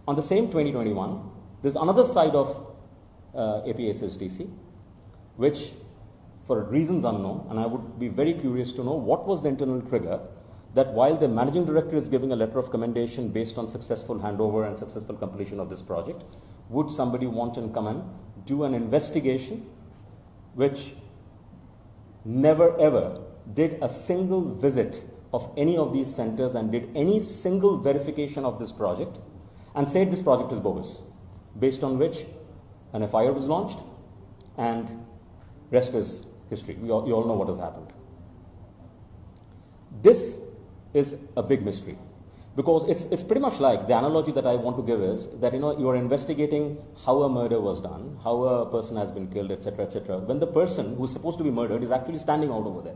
On the same 2021, there's another side of APSSDC, which for reasons unknown, and I would be very curious to know what was the internal trigger that while the managing director is giving a letter of commendation based on successful handover and successful completion of this project, would somebody want and come and do an investigation which never ever did a single visit of any of these centers and did any single verification of this project and said this project is bogus, based on which an FIR was launched and rest is history. You all know what has happened. This is a big mystery because it's pretty much like the analogy that I want to give is that you are investigating how a murder was done, how a person has been killed, etc., when the person who is supposed to be murdered is actually standing out over there.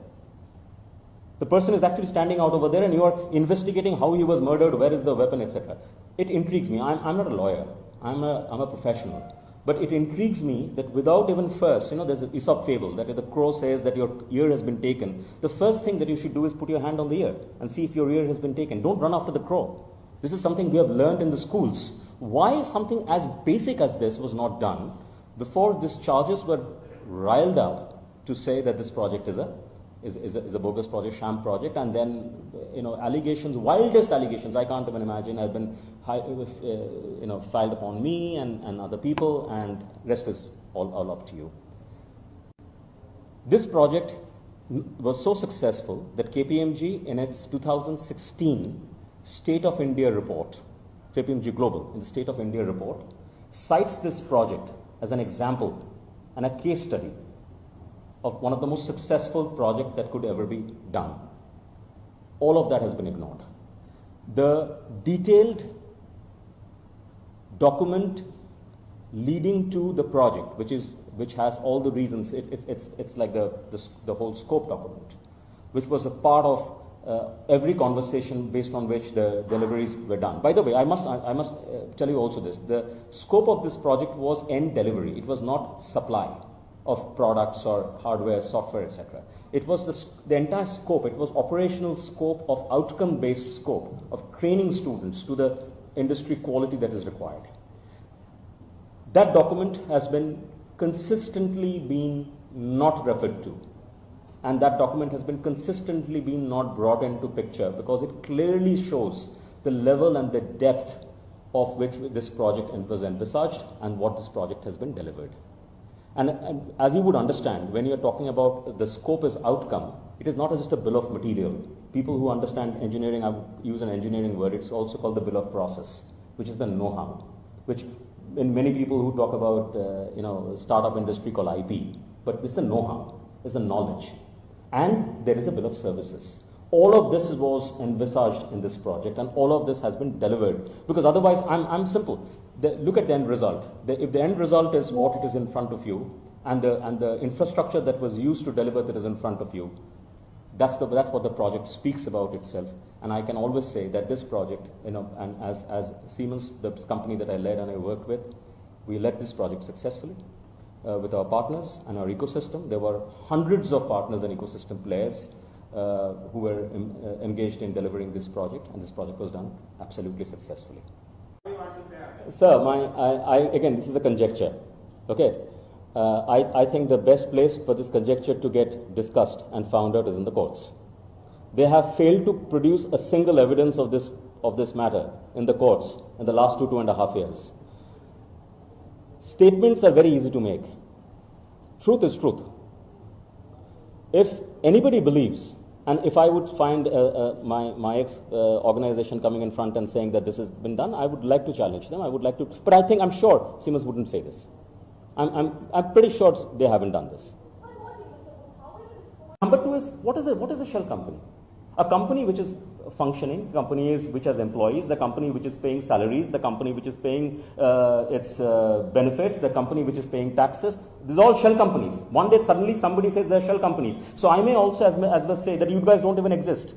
The person is actually standing out over there and you are investigating how he was murdered, where is the weapon, etc. It intrigues me. I'm not a lawyer. I'm a professional. But it intrigues me that without even first, there's an Aesop fable that if the crow says that your ear has been taken, the first thing that you should do is put your hand on the ear and see if your ear has been taken. Don't run after the crow. This is something we have learned in the schools. Why something as basic as this was not done before these charges were riled up to say that this project is a bogus project, sham project, and then allegations, wildest allegations I can't even imagine, have been filed upon me and other people, and rest is all up to you. This project was so successful that KPMG in its 2016 State of India report, KPMG Global in the State of India report, cites this project as an example and a case study of one of the most successful projects that could ever be done. All of that has been ignored. The detailed document leading to the project, which has all the reasons, it's like the whole scope document, which was a part of every conversation based on which the deliveries were done. By the way, I must tell you also this: the scope of this project was end delivery. It was not supply of products or hardware, software, etc. It was the entire scope. It was operational scope of outcome-based scope of training students to the industry quality that is required. That document has been consistently been not referred to, and that document has been consistently been not brought into picture because it clearly shows the level and the depth of which this project was envisaged and what this project has been delivered. And as you would understand, when you're talking about the scope as outcome, it is not just a bill of material. People who understand engineering, I would use an engineering word, it's also called the bill of process, which is the know-how, which in many people who talk about, startup industry call IP, but it's a know-how, it's a knowledge. And there is a bill of services. All of this was envisaged in this project and all of this has been delivered because otherwise I'm simple. Look at the end result. If the end result is what it is in front of you and the infrastructure that was used to deliver that is in front of you, that's what the project speaks about itself. And I can always say that this project, and as Siemens, the company that I led and I worked with, we led this project successfully with our partners and our ecosystem. There were hundreds of partners and ecosystem players who were engaged in delivering this project, and this project was done absolutely successfully. Sir, again, this is a conjecture. Okay, I think the best place for this conjecture to get discussed and found out is in the courts. They have failed to produce a single evidence of this matter in the courts in the last 2.5 years. Statements are very easy to make. Truth is truth. If anybody believes, and if I would find my ex-organization coming in front and saying that this has been done, I would like to challenge them. I would like to, but I'm sure Siemens wouldn't say this. I'm pretty sure they haven't done this. Number two is, what is a shell company? A company which is functioning, which has employees, the company which is paying salaries, the company which is paying its benefits, the company which is paying taxes. These are all shell companies. One day suddenly somebody says they're shell companies. So I may also as well say that you guys don't even exist.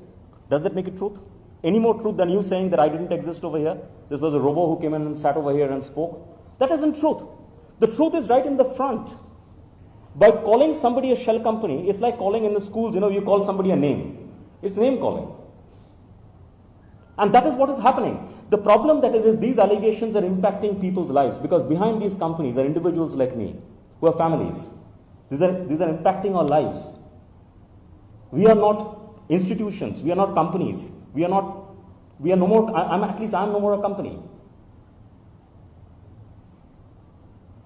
Does that make it truth? Any more truth than you saying that I didn't exist over here? This was a robo who came in and sat over here and spoke. That isn't truth. The truth is right in the front. By calling somebody a shell company, it's like calling in the schools, you call somebody a name. It's name calling. And that is what is happening. The problem that is these allegations are impacting people's lives, because behind these companies are individuals like me who have families. These are impacting our lives. We are not institutions. We are not companies. We are no more, I'm no more a company.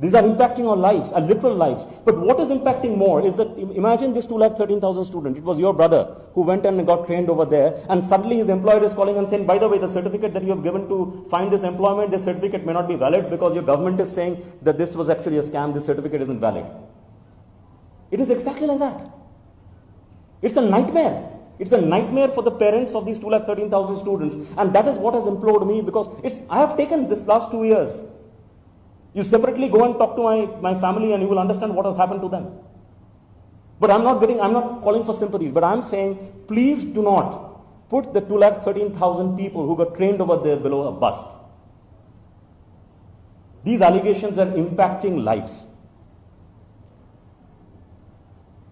These are impacting our lives, our literal lives. But what is impacting more is that, imagine this 213,000 student. It was your brother who went and got trained over there, and suddenly his employer is calling and saying, by the way, the certificate that you have given to find this employment, this certificate may not be valid because your government is saying that this was actually a scam, this certificate isn't valid. It is exactly like that. It's a nightmare. It's a nightmare for the parents of these 213,000 students. And that is what has implored me, because I have taken this last 2 years. You separately go and talk to my family and you will understand what has happened to them. But I'm not calling for sympathies, but I'm saying, please do not put the 213,000 people who got trained over there below a bus. These allegations are impacting lives.